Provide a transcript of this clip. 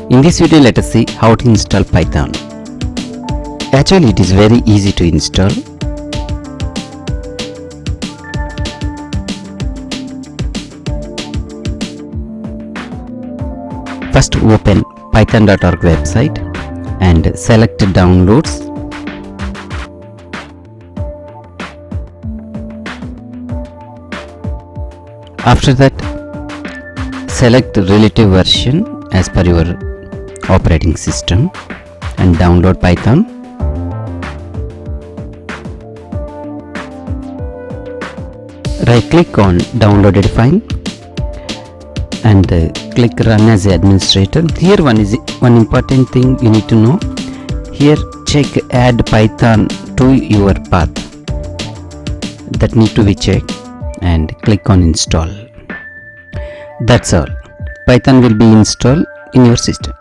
In this video, let us see how to install Python. Actually, it is very easy to install. First, open python.org website and select downloads. After that, select relative version as per your operating system and download Python. Right click on downloaded file and click run as administrator. Here one important thing you need to know. Here check add Python to your path. That need to be checked and click on install. That's all. Python will be installed in your system.